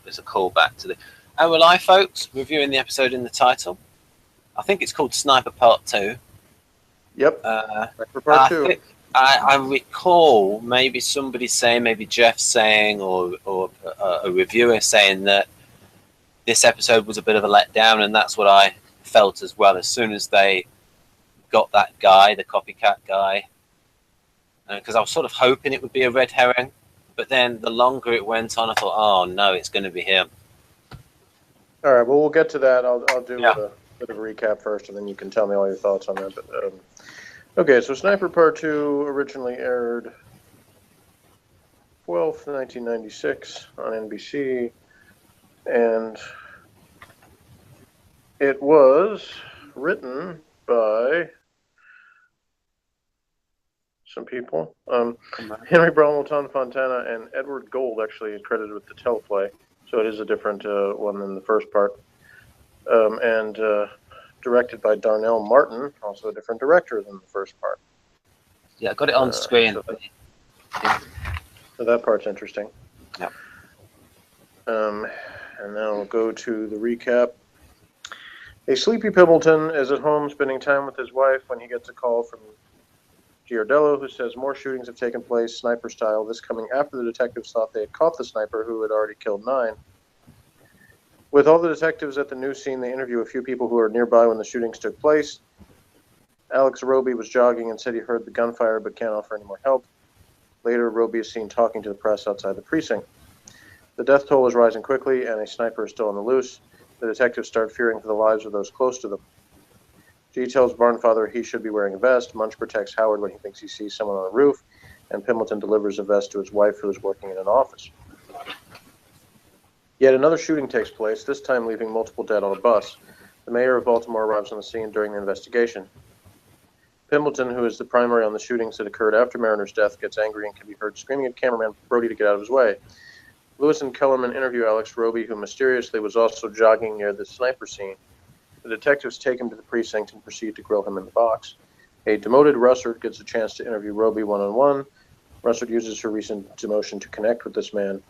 it's a callback to the. And will I, folks, reviewing the episode in the title. I think it's called Sniper Part 2. Yep. Sniper Part 2. I recall maybe somebody saying, maybe Jeff saying, or a reviewer saying that this episode was a bit of a letdown, and that's what I felt as well. As soon as they got that guy, the copycat guy, because I was sort of hoping it would be a red herring, but then the longer it went on, I thought, oh no, it's going to be him. All right, well, we'll get to that. I'll do a bit of a recap first, and then you can tell me all your thoughts on that. But, okay, so Sniper Part 2 originally aired 12th, 1996 on NBC, and it was written by some people. Henry Bromwell, Tom Fontana, and Edward Gold actually credited with the teleplay, so it is a different one than the first part. And directed by Darnell Martin, also a different director than the first part. Yeah, I got it on screen. So that part's interesting. Yep. And now we'll go to the recap. A sleepy Pimbleton is at home spending time with his wife when he gets a call from Giardello, who says more shootings have taken place, sniper style, this coming after the detectives thought they had caught the sniper who had already killed 9. With all the detectives at the news scene, they interview a few people who were nearby when the shootings took place. Alex Roby was jogging and said he heard the gunfire but can't offer any more help. Later, Roby is seen talking to the press outside the precinct. The death toll is rising quickly, and a sniper is still on the loose. The detectives start fearing for the lives of those close to them. G tells Barnfather he should be wearing a vest. Munch protects Howard when he thinks he sees someone on the roof, and Pimbleton delivers a vest to his wife, who is working in an office. Yet another shooting takes place, this time leaving multiple dead on a bus. The mayor of Baltimore arrives on the scene during the investigation. Pimbleton, who is the primary on the shootings that occurred after Mariner's death, gets angry and can be heard screaming at cameraman Brody to get out of his way. Lewis and Kellerman interview Alex Roby, who mysteriously was also jogging near the sniper scene. The detectives take him to the precinct and proceed to grill him in the box. A demoted Russert gets a chance to interview Roby one-on-one. Russert uses her recent demotion to connect with this man.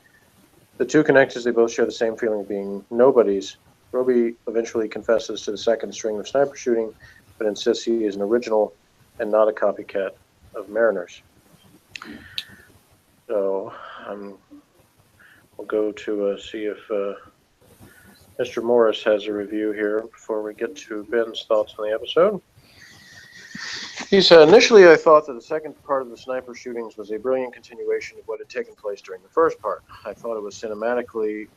The two connect as they both share the same feeling of being nobodies. Roby eventually confesses to the second string of sniper shooting, but insists he is an original and not a copycat of Mariner's. So we'll go to see if Mr. Morris has a review here before we get to Ben's thoughts on the episode. He said, initially I thought that the second part of the sniper shootings was a brilliant continuation of what had taken place during the first part. I thought it was cinematically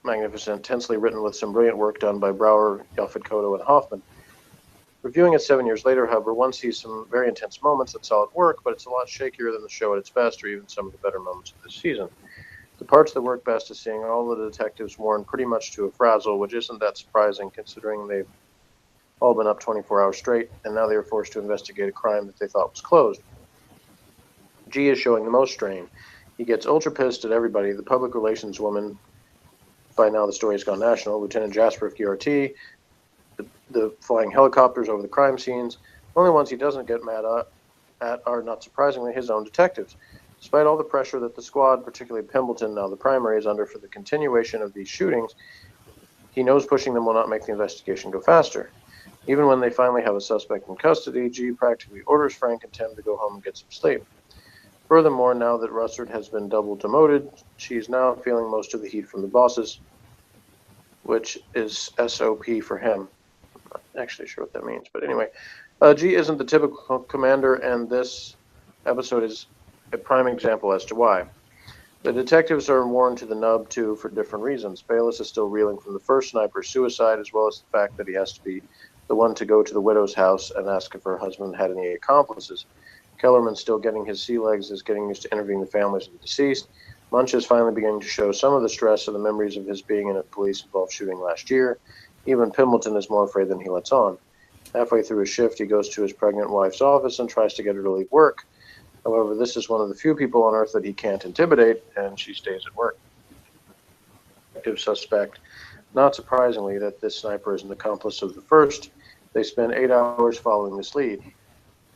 magnificent, tensely written with some brilliant work done by Brower, Yaphet Kotto, and Hoffman. Reviewing it 7 years later, however, one sees some very intense moments that saw it work, but it's a lot shakier than the show at its best, or even some of the better moments of this season. The parts that work best is seeing all the detectives worn pretty much to a frazzle, which isn't that surprising considering they've all been up 24 hours straight, and now they are forced to investigate a crime that they thought was closed. G is showing the most strain. He gets ultra pissed at everybody. The public relations woman, by now the story has gone national, Lieutenant Jasper of QRT, the flying helicopters over the crime scenes. The only ones he doesn't get mad at are, not surprisingly, his own detectives. Despite all the pressure that the squad, particularly Pimbleton, now the primary, is under for the continuation of these shootings, he knows pushing them will not make the investigation go faster. Even when they finally have a suspect in custody, G practically orders Frank and Tim to go home and get some sleep. Furthermore, now that Russert has been double demoted, she's now feeling most of the heat from the bosses, which is SOP for him. I'm not actually sure what that means, but anyway. G isn't the typical commander, and this episode is a prime example as to why. The detectives are worn to the nub, too, for different reasons. Bayless is still reeling from the first sniper's suicide, as well as the fact that he has to be the one to go to the widow's house and ask if her husband had any accomplices. Kellerman's still getting his sea legs, is getting used to interviewing the families of the deceased. Munch is finally beginning to show some of the stress of the memories of his being in a police-involved shooting last year. Even Pimbleton is more afraid than he lets on. Halfway through his shift, he goes to his pregnant wife's office and tries to get her to leave work. However, this is one of the few people on Earth that he can't intimidate, and she stays at work. Detective suspect, not surprisingly, that this sniper is an accomplice of the first. They spend 8 hours following this lead.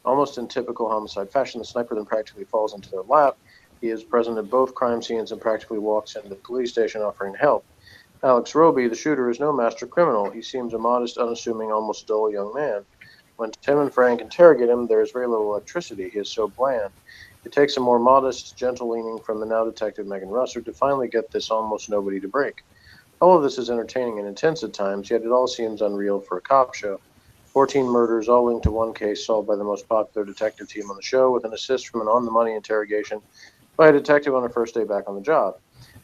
Almost in typical homicide fashion, the sniper then practically falls into their lap. He is present at both crime scenes and practically walks into the police station offering help. Alex Roby, the shooter, is no master criminal. He seems a modest, unassuming, almost dull young man. When Tim and Frank interrogate him, there is very little electricity. He is so bland. It takes a more modest, gentle leaning from the now detective Megan Russer to finally get this almost nobody to break. All of this is entertaining and intense at times, yet it all seems unreal for a cop show. 14 murders, all linked to one case solved by the most popular detective team on the show, with an assist from an on-the-money interrogation by a detective on her first day back on the job.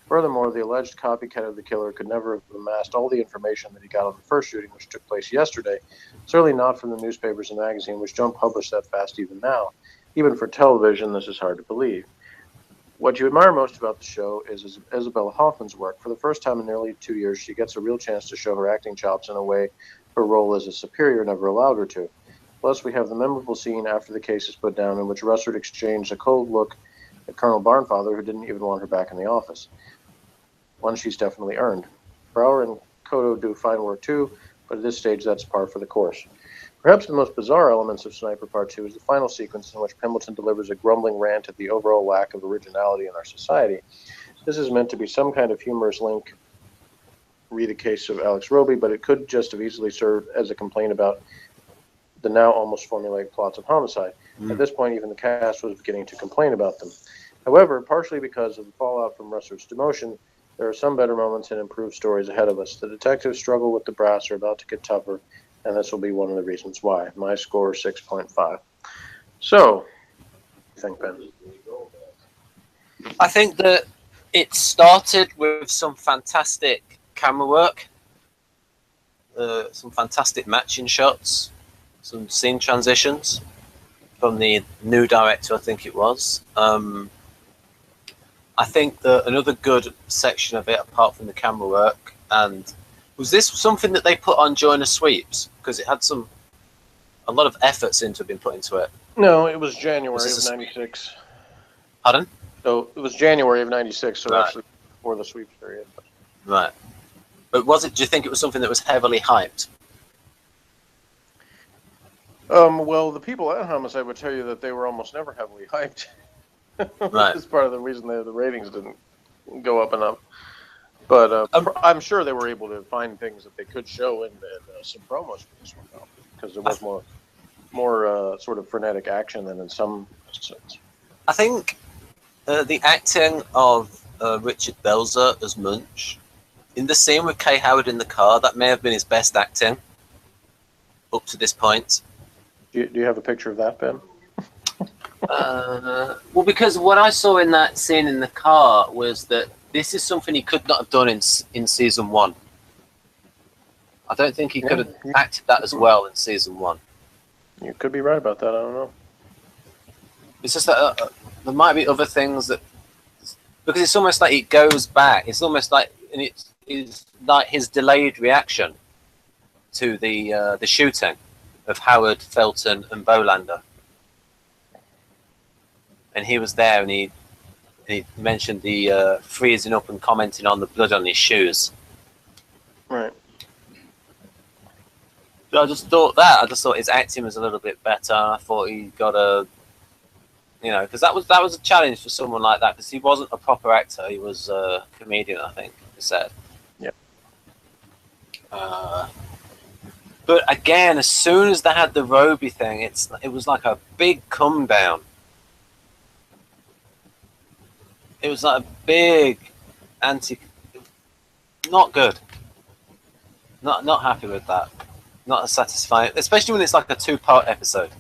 Furthermore, the alleged copycat of the killer could never have amassed all the information that he got on the first shooting, which took place yesterday, certainly not from the newspapers and magazines, which don't publish that fast even now. Even for television, this is hard to believe. What you admire most about the show is Isabella Hoffman's work. For the first time in nearly 2 years, she gets a real chance to show her acting chops in a way her role as a superior never allowed her to. Plus, we have the memorable scene after the case is put down in which Russert exchanged a cold look at Colonel Barnfather, who didn't even want her back in the office. One she's definitely earned. Brower and Cotto do fine work too, but at this stage that's par for the course. Perhaps the most bizarre elements of Sniper Part 2 is the final sequence in which Pembleton delivers a grumbling rant at the overall lack of originality in our society. This is meant to be some kind of humorous link, read the case of Alex Roby, but it could just have easily served as a complaint about the now almost formulaic plots of Homicide. At this point, even the cast was beginning to complain about them. However, partially because of the fallout from Russer's demotion, there are some better moments and improved stories ahead of us. The detectives struggle with the brass are about to get tougher, and this will be one of the reasons why. My score, 6.5. So, what do you think, Ben? I think that it started with some fantastic camera work, some fantastic matching shots, some scene transitions from the new director, I think it was. I think that another good section of it, apart from the camera work, and was this something that they put on during the sweeps? Because it had a lot of effort seemed to have been put into it. No, it was January of 96. Pardon? So it was January of 96, so Right. actually before the sweeps period. Right. But was it, do you think it was something that was heavily hyped? Well, the people at Homicide would tell you that they were almost never heavily hyped. Right. It's part of the reason the ratings didn't go up enough. But I'm sure they were able to find things that they could show in some promos for this one, though, because there was more sort of frenetic action than in some episodes. I think the acting of Richard Belzer as Munch, in the scene with Kay Howard in the car, that may have been his best acting up to this point. Do you have a picture of that, Ben? Well, because what I saw in that scene in the car was that this is something he could not have done in season 1. I don't think he could have acted that as well in season 1. You could be right about that. I don't know. It's just that there might be other things that, because it's almost like it goes back. It's almost like, and it's like his delayed reaction to the shooting of Howard, Felton, and Bolander. And he was there, and he mentioned the freezing up and commenting on the blood on his shoes. Right. So I just thought his acting was a little bit better. I thought he got because that was a challenge for someone like that, because he wasn't a proper actor. He was a comedian, I think he said. Yeah. But again, as soon as they had the Roby thing, it was like a big come down. It was like a big not good. Not happy with that. Not as satisfying, especially when it's like a 2-part episode.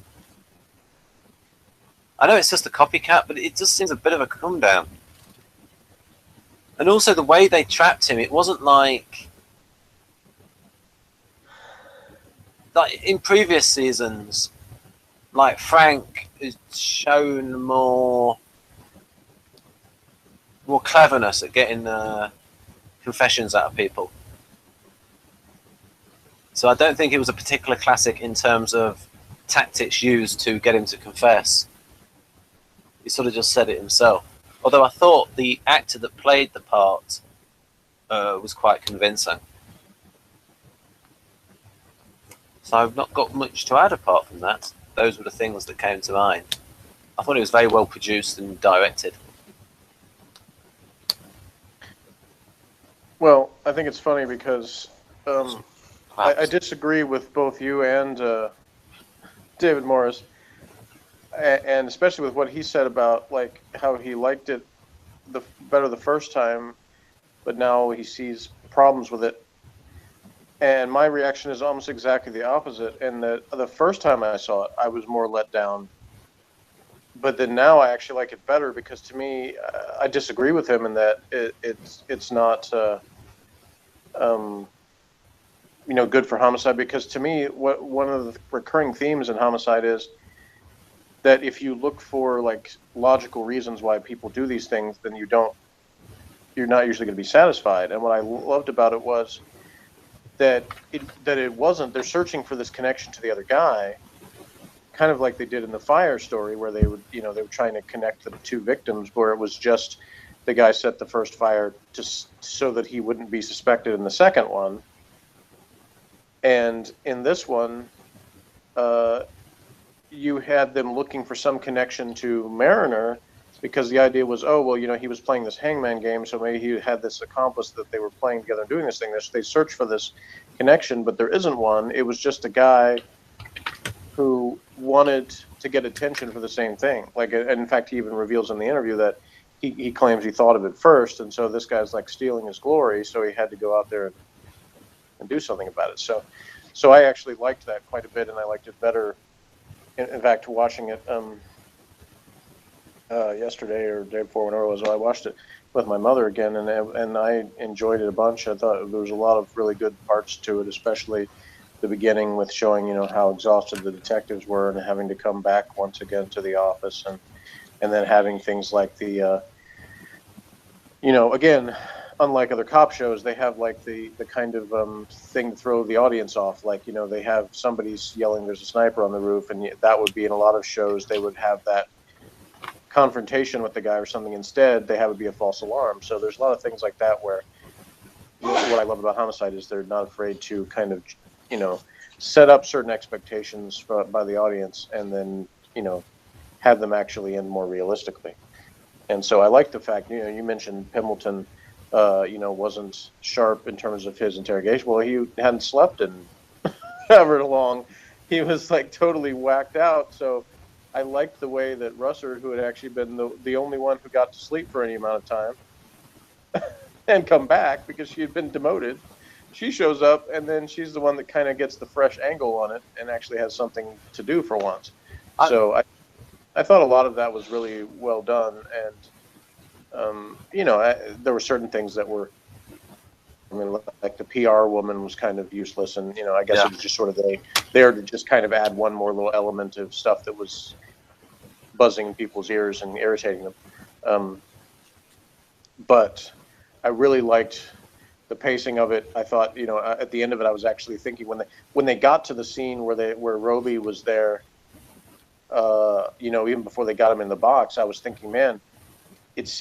I know it's just a copycat, but it just seems a bit of a come down. And also the way they trapped him, it wasn't like in previous seasons, like Frank is shown more cleverness at getting confessions out of people. So I don't think it was a particular classic in terms of tactics used to get him to confess. He sort of just said it himself. Although I thought the actor that played the part was quite convincing. So I've not got much to add apart from that. Those were the things that came to mind. I thought it was very well produced and directed. Well, I think it's funny because I disagree with both you and David Morris, and especially with what he said about like how he liked it better the first time, but now he sees problems with it. And my reaction is almost exactly the opposite. And the first time I saw it, I was more let down. But then now I actually like it better because to me, I disagree with him in that it's not good for Homicide, because to me, one of the recurring themes in Homicide is that if you look for like logical reasons why people do these things, then you're not usually going to be satisfied. And what I loved about it was that it wasn't, they're searching for this connection to the other guy, kind of like they did in the fire story, where they were trying to connect the two victims, where it was just the guy set the first fire just so that he wouldn't be suspected in the second one. And in this one, you had them looking for some connection to Mariner, because the idea was, oh, well, he was playing this hangman game, so maybe he had this accomplice that they were playing together and doing this thing. They searched for this connection, but there isn't one. It was just a guy who wanted to get attention for the same thing. Like, and in fact, he even reveals in the interview that he claims he thought of it first, and so this guy's like stealing his glory, so he had to go out there and do something about it. So I actually liked that quite a bit, and I liked it better. In fact, watching it yesterday or the day before, whenever it was, I watched it with my mother again, and I enjoyed it a bunch. I thought there was a lot of really good parts to it, especially the beginning with showing how exhausted the detectives were and having to come back once again to the office, and then having things like the again, unlike other cop shows, they have like the kind of thing to throw the audience off. Like, they have somebody's yelling, there's a sniper on the roof, and that would be in a lot of shows, they would have that confrontation with the guy or something. Instead, they have it be a false alarm. So there's a lot of things like that where what I love about Homicide is they're not afraid to kind of, set up certain expectations by the audience, and then, have them actually end more realistically. And so I like the fact, you mentioned Pimbleton, wasn't sharp in terms of his interrogation. Well, he hadn't slept in ever long. He was like totally whacked out. So I liked the way that Russert, who had actually been the only one who got to sleep for any amount of time and come back because she had been demoted, she shows up, and then she's the one that kind of gets the fresh angle on it and actually has something to do for once. So I thought a lot of that was really well done. And, there were certain things that were, like the PR woman was kind of useless. And, I guess it was just sort of there to just kind of add one more little element of stuff that was buzzing in people's ears and irritating them. But I really liked the pacing of it. I thought, at the end of it, I was actually thinking when they got to the scene where Roby was there, even before they got him in the box, I was thinking, man,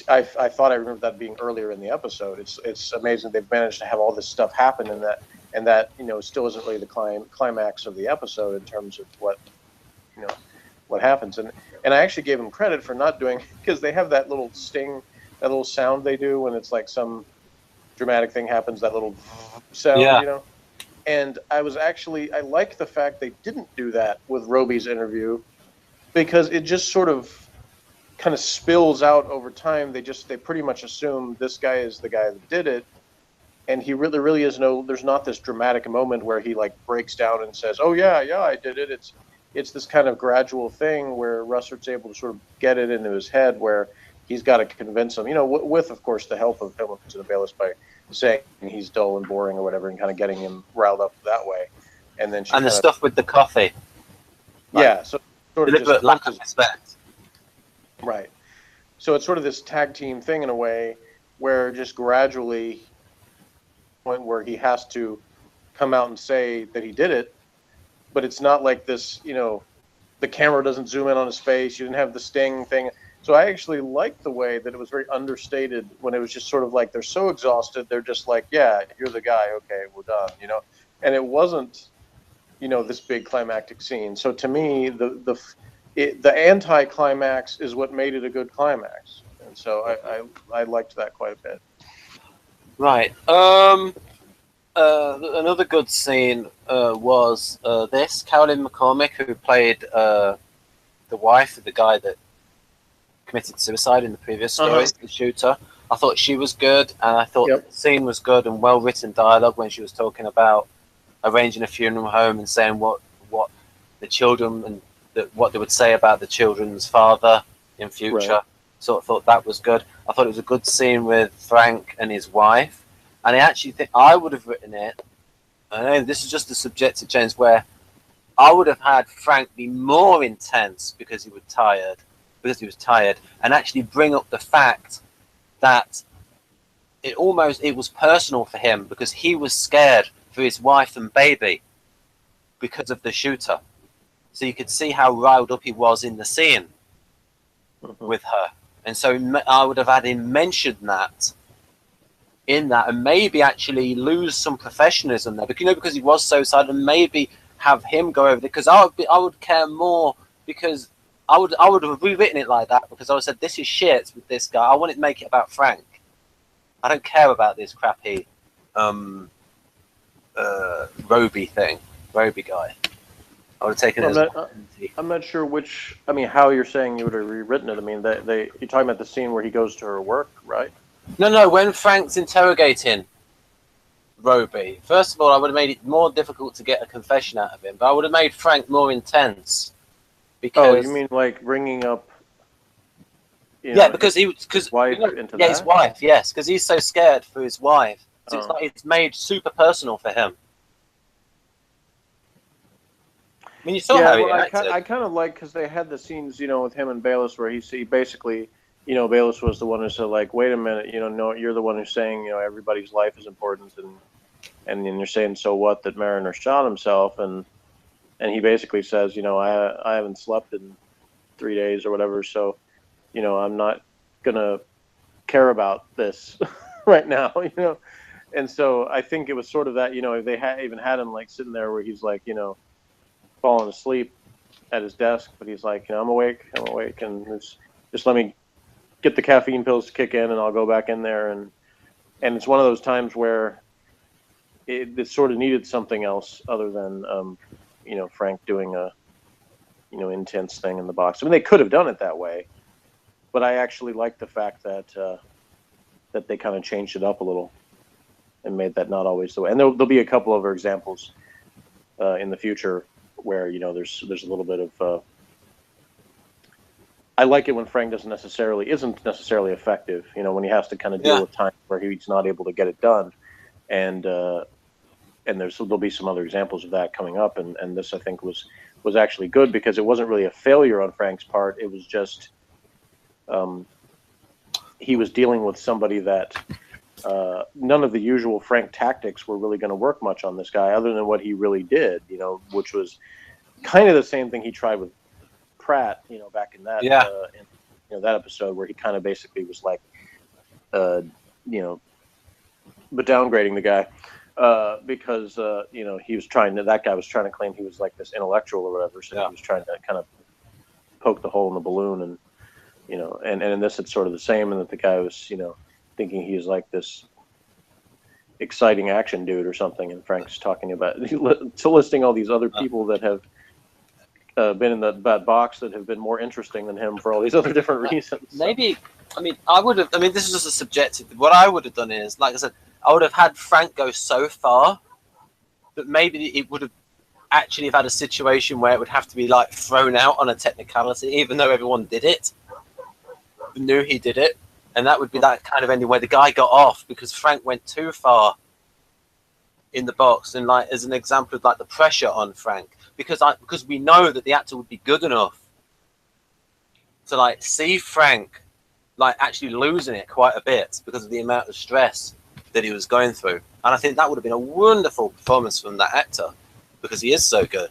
I thought I remember that being earlier in the episode. It's amazing they've managed to have all this stuff happen, and that still isn't really the climax of the episode in terms of what happens. And I actually gave them credit for not doing, because they have that little sting, that little sound they do when it's like some dramatic thing happens, that little sound, And I like the fact they didn't do that with Roby's interview, because it just sort of kind of spills out over time. They pretty much assume this guy is the guy that did it, and he really is there's not this dramatic moment where he like breaks down and says, oh yeah, I did it. It's this kind of gradual thing where Russert's able to sort of get it into his head, where he's got to convince him, with of course the help of Hamilton and Bayless, by saying he's dull and boring or whatever, and kind of getting him riled up that way. And then the stuff with the coffee. So sort of just lack of respect. Right. So it's sort of this tag team thing in a way, where just gradually, point where he has to come out and say that he did it, but it's not like this, the camera doesn't zoom in on his face. You didn't have the sting thing. So I actually liked the way that it was very understated, when it was just sort of like they're so exhausted, they're just like, yeah, you're the guy. Okay, we're done, And it wasn't, this big climactic scene. So to me, the anti-climax is what made it a good climax. And so I liked that quite a bit. Right. Another good scene was this Carolyn McCormick, who played the wife of the guy that committed suicide in the previous story, the shooter. I thought she was good, and I thought the scene was good and well written dialogue when she was talking about arranging a funeral home and saying what the children and what they would say about the children's father in future. Right. So I thought that was good. I thought it was a good scene with Frank and his wife, and I actually think I would have written it. I know this is just a subjective change where I would have had Frank be more intense because he was tired, and actually bring up the fact that it was personal for him because he was scared for his wife and baby because of the shooter. So you could see how riled up he was in the scene with her. And so I would have had him mention that in that and maybe actually lose some professionalism there. Because he was so sad, and maybe have him go over there. Because I would care more, because I would have rewritten it like that, because I would have said, this is shit with this guy. I want it to make it about Frank. I don't care about this crappy Roby guy. I would have taken it I'm not sure how you're saying you would have rewritten it. I mean, you're talking about the scene where he goes to her work, right? No, when Frank's interrogating Roby, first of all, I would have made it more difficult to get a confession out of him, but I would have made Frank more intense. Because, you mean like bringing up... because his wife into that? Yeah, his wife, yes, because he's so scared for his wife. So it's like it's made super personal for him. I mean, you saw how he acted. I kind of like, because they had the scenes, with him and Bayless, where he basically, Bayless was the one who said, like, wait a minute, no, you're the one who's saying, everybody's life is important, and then you're saying, so what, that Mariner shot himself, and he basically says, I haven't slept in 3 days or whatever, so, I'm not gonna care about this right now, and so I think it was sort of that, they even had him like sitting there where he's like, falling asleep at his desk, but he's like, I'm awake, and just let me get the caffeine pills to kick in, and I'll go back in there, and it's one of those times where it sort of needed something else other than Frank doing a intense thing in the box. I mean, they could have done it that way, but I actually like the fact that that they kind of changed it up a little and made that not always the way. And there'll be a couple other examples in the future where there's a little bit of I like it when Frank isn't necessarily effective, when he has to kind of deal with times where he's not able to get it done, and there'll be some other examples of that coming up, and this I think was actually good, because it wasn't really a failure on Frank's part. It was just he was dealing with somebody that none of the usual Frank tactics were really going to work much on this guy, other than what he really did, which was kind of the same thing he tried with Pratt, back in that, that episode, where he kind of basically was like, but downgrading the guy, because that guy was trying to claim he was like this intellectual or whatever, so he was trying to kind of poke the hole in the balloon, and and in this it's sort of the same, and that the guy was thinking he's like this exciting action dude or something, and Frank's talking about listing all these other people that have been in that box that have been more interesting than him for all these other different reasons. Maybe, this is just a subjective. What I would have done is, like I said, I would have had Frank go so far that maybe it would have actually had a situation where it would have to be like thrown out on a technicality, even though everyone did it, knew he did it, and that would be that kind of ending where the guy got off because Frank went too far in the box, and like as an example of like the pressure on Frank. Because we know that the actor would be good enough to like see Frank like actually losing it quite a bit because of the amount of stress that he was going through. And I think that would have been a wonderful performance from that actor, because he is so good.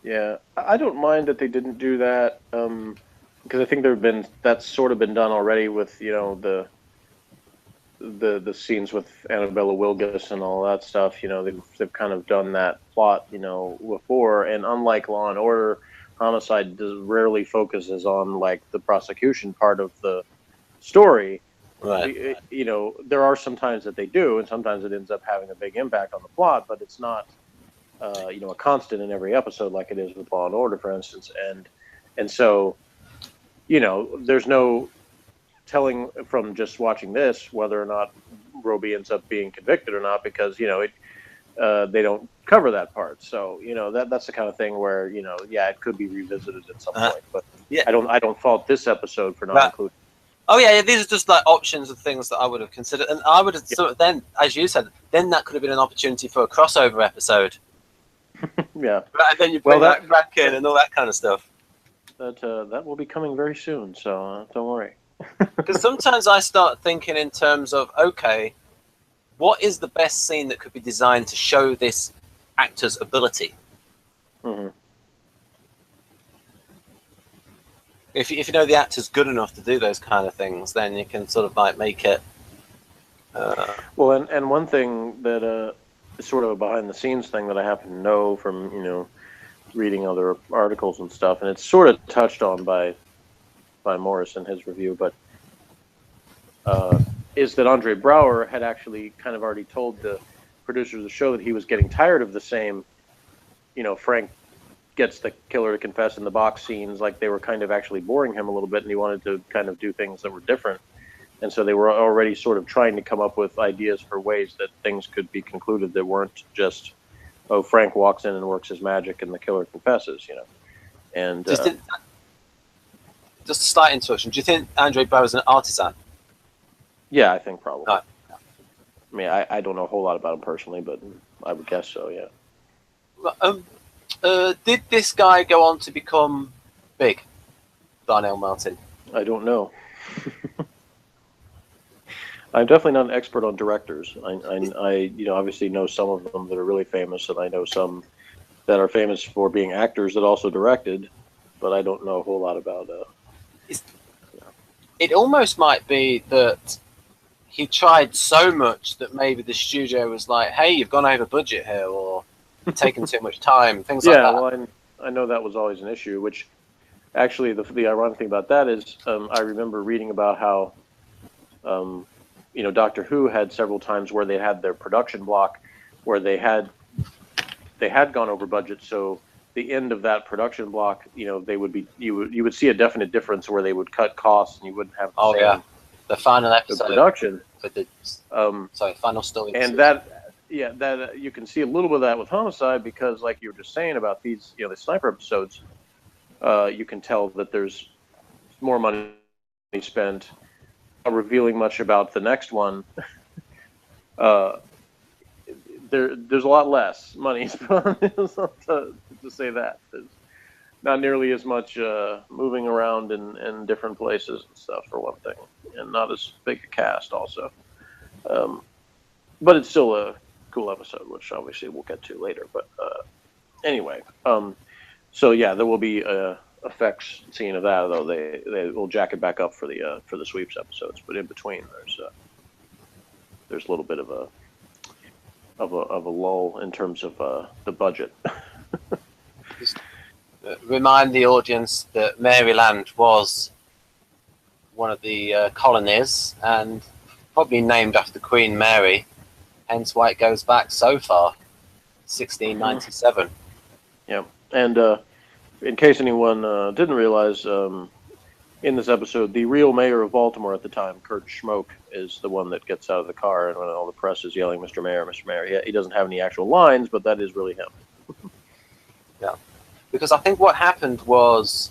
Yeah, I don't mind that they didn't do that, because I think that's sort of been done already with the scenes with Annabella Wilgus and all that stuff. They've kind of done that plot before, and unlike Law and Order, Homicide rarely focuses on like the prosecution part of the story. Right. You know, there are some times that they do, and sometimes it ends up having a big impact on the plot, but it's not, you know, a constant in every episode like it is with Law and Order, for instance. And so, you know, there's no telling from just watching this whether or not Roby ends up being convicted or not, because, you know, they don't cover that part. So, you know, that's the kind of thing where, you know, yeah, it could be revisited at some point, but yeah. I don't fault this episode for not including. Oh yeah, these are just like options of things that I would have considered, and I would have sort of then, as you said, then that could have been an opportunity for a crossover episode. Yeah. And then you bring that back in and all that kind of stuff. That will be coming very soon, so don't worry. Because sometimes I start thinking in terms of, okay, what is the best scene that could be designed to show this actor's ability? Mm-hmm. If you know the actor's good enough to do those kind of things, then you can sort of like make it. Well, and one thing that is sort of a behind the scenes thing that I happen to know from, you know, reading other articles and stuff, and it's sort of touched on by Morris in his review, but is that Andre Braugher had actually kind of already told the producers of the show that he was getting tired of the same, you know, Frank gets the killer to confess in the box scenes, like they were kind of actually boring him a little bit, and he wanted to kind of do things that were different. And so they were already sort of trying to come up with ideas for ways that things could be concluded that weren't just, oh, Frank walks in and works his magic and the killer confesses, you know. And just a slight interruption. Do you think Andre Braugher's an artisan? Yeah, I think probably. No. I mean, I don't know a whole lot about him personally, but I would guess so, yeah. Did this guy go on to become big, Darnell Martin? I don't know. I'm definitely not an expert on directors. I you know, obviously know some of them that are really famous, and I know some that are famous for being actors that also directed, but I don't know a whole lot about. It almost might be that he tried so much that maybe the studio was like, "Hey, you've gone over budget here," or taking too much time, things like that. Yeah, well, I know that was always an issue. Which, actually, the ironic thing about that is, I remember reading about how. You know, Doctor Who had several times where they had their production block where they had gone over budget. So the end of that production block, you know, they would be you would see a definite difference where they would cut costs and you wouldn't have the same the final episode production. Final story. And that you can see a little bit of that with Homicide, because like you were just saying about these, you know, the sniper episodes, you can tell that there's more money spent. Not revealing much about the next one. There's a lot less money spent to say that. There's not nearly as much moving around in different places and stuff, for one thing, and not as big a cast also. But it's still a cool episode, which obviously we'll get to later. But anyway, so yeah, there will be effects scene of that, though they will jack it back up for the sweeps episodes, but in between there's a little bit of a lull in terms of the budget. Just remind the audience that Maryland was one of the colonies and probably named after Queen Mary, hence why it goes back so far, 1697. Yeah, and in case anyone didn't realize, in this episode, the real mayor of Baltimore at the time, Kurt Schmoke, is the one that gets out of the car, and when all the press is yelling, "Mr. Mayor, Mr. Mayor," he doesn't have any actual lines, but that is really him. Yeah, because I think what happened was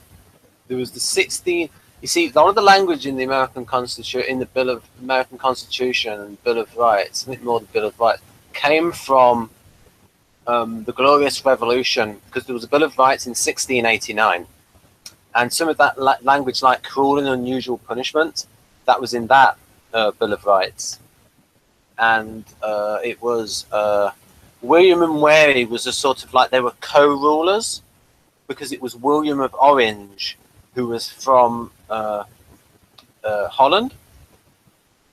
there was the 16. You see, a lot of the language in the American Constitution, in the Bill of American Constitution and Bill of Rights, I think more the Bill of Rights, came from the Glorious Revolution, because there was a Bill of Rights in 1689, and some of that language, like cruel and unusual punishment, that was in that Bill of Rights, and it was William and Mary was a sort of like they were co-rulers, because it was William of Orange who was from Holland,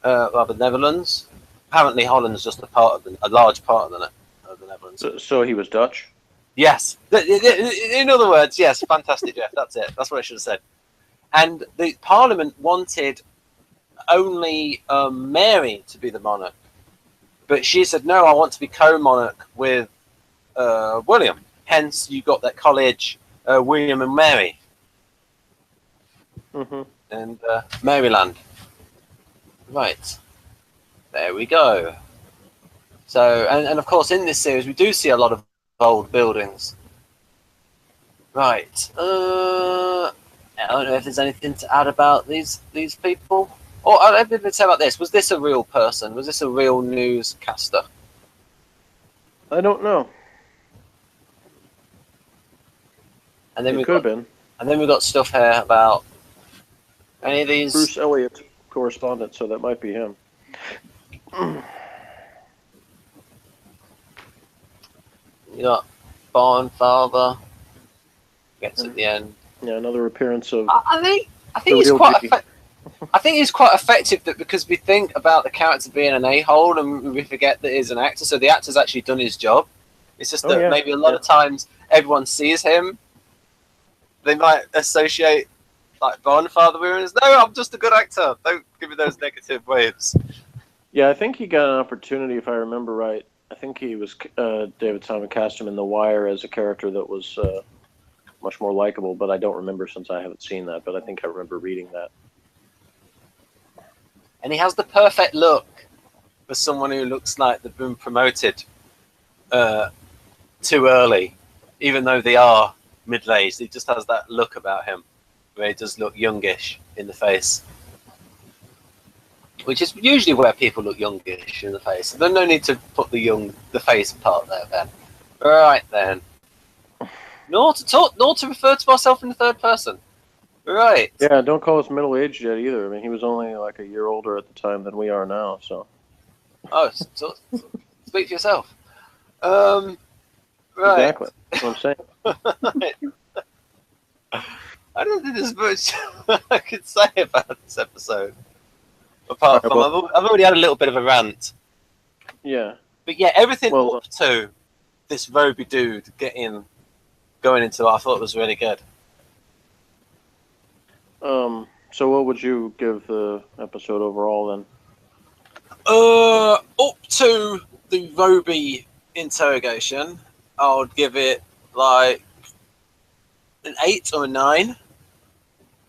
rather Netherlands. Apparently, Holland's just a large part of the Netherlands. So he was Dutch? Yes. In other words, yes. Fantastic, Jeff. That's it. That's what I should have said. And the Parliament wanted only Mary to be the monarch. But she said, no, I want to be co-monarch with William. Hence, you got that college, William and Mary. Mm-hmm. And Maryland. Right. There we go. So, and of course, in this series, we do see a lot of old buildings. Right. I don't know if there's anything to add about these people. Or let me say about this. Was this a real person? Was this a real newscaster? I don't know. And then it could have been. And then we got stuff here about any of these. Bruce Elliott, correspondent, so that might be him. You got Barn Father. Gets at the end. Yeah, another appearance of. I think he's quite. I think he's quite effective that because we think about the character being an a-hole and we forget that he's an actor. So the actor's actually done his job. It's just that maybe a lot of times everyone sees him. They might associate like Barnfather with him. No, I'm just a good actor. Don't give me those negative waves. Yeah, I think he got an opportunity, if I remember right. I think he was David Simon cast him in The Wire as a character that was much more likable, but I don't remember since I haven't seen that. But I think I remember reading that. And he has the perfect look for someone who looks like they've been promoted too early, even though they are middle-aged. He just has that look about him where he does look youngish in the face, which is usually where people look youngish in the face. So there's no need to put the face part there then. Right then. Nor to refer to myself in the third person. Right. Yeah, don't call us middle-aged yet either. I mean, he was only like a year older at the time than we are now, so. Oh, so speak for yourself. Right. Exactly. That's what I'm saying. I don't think there's much I could say about this episode. Apart from, I've already had a little bit of a rant. Yeah. But yeah, everything up to this Roby dude going into it, I thought was really good. So what would you give the episode overall then? Up to the Roby interrogation, I would give it like an 8 or a 9.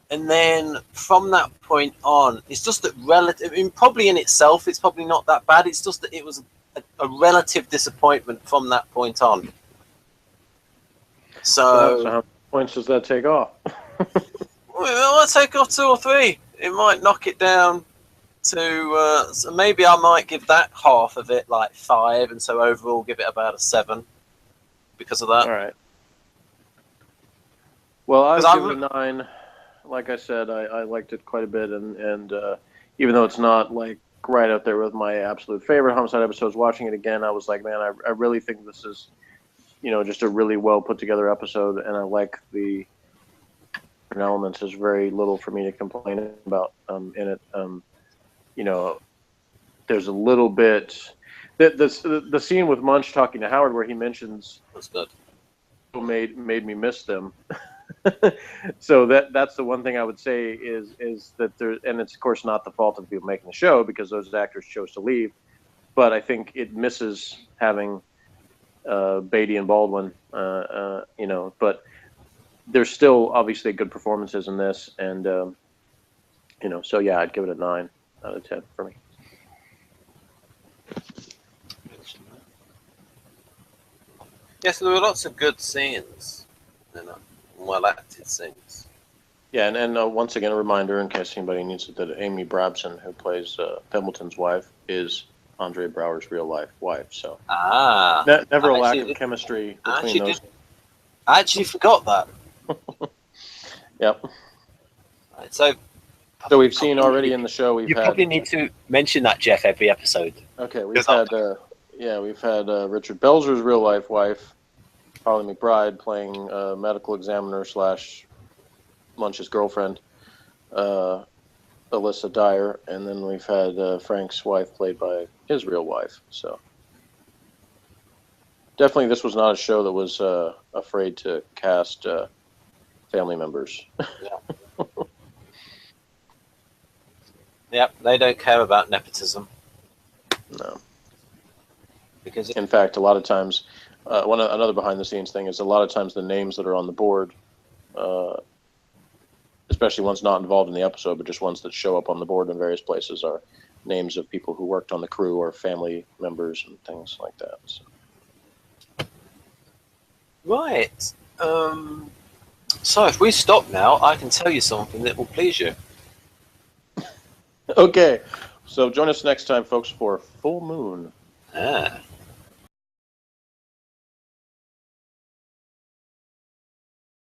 And then from that point on, it's just that relative. I mean, probably in itself, it's probably not that bad. It's just that it was a relative disappointment from that point on. So how many points does that take off? Well, I'll take off 2 or 3. It might knock it down to. So maybe I might give that half of it like 5, and so overall give it about a 7 because of that. All right. Well, I'll give it a 9. Like I said, I liked it quite a bit, and even though it's not like right up there with my absolute favorite Homicide episodes, watching it again, I was like, man, I really think this is, just a really well put together episode, and I like the elements. There's very little for me to complain about in it. There's a little bit the scene with Munch talking to Howard where he mentions that's good. Made me miss them. So that's the one thing I would say is that there, and it's of course not the fault of the people making the show because those actors chose to leave, but I think it misses having Beatty and Baldwin, but there's still obviously good performances in this, and so yeah, I'd give it a 9 out of 10 for me. Yes, there were lots of good scenes, well acted scenes. Yeah, and once again, a reminder in case anybody needs it, that Amy Brabson, who plays Pembleton's wife, is Andre Braugher's real life wife. So never a lack of chemistry between those. I actually forgot that. Yep. Right, so we've seen already in the show. You probably need to mention that, Jeff, every episode. Okay, we've had Richard Belzer's real life wife, Harley McBride, playing medical examiner / Munch's girlfriend, Alyssa Dyer, and then we've had Frank's wife played by his real wife. So definitely, this was not a show that was afraid to cast family members. Yeah. Yep, they don't care about nepotism. No. Because in fact, a lot of times, another behind-the-scenes thing is a lot of times the names that are on the board, especially ones not involved in the episode, but just ones that show up on the board in various places, are names of people who worked on the crew or family members and things like that. So. Right. So if we stop now, I can tell you something that will please you. Okay. So join us next time, folks, for Full Moon. Ah.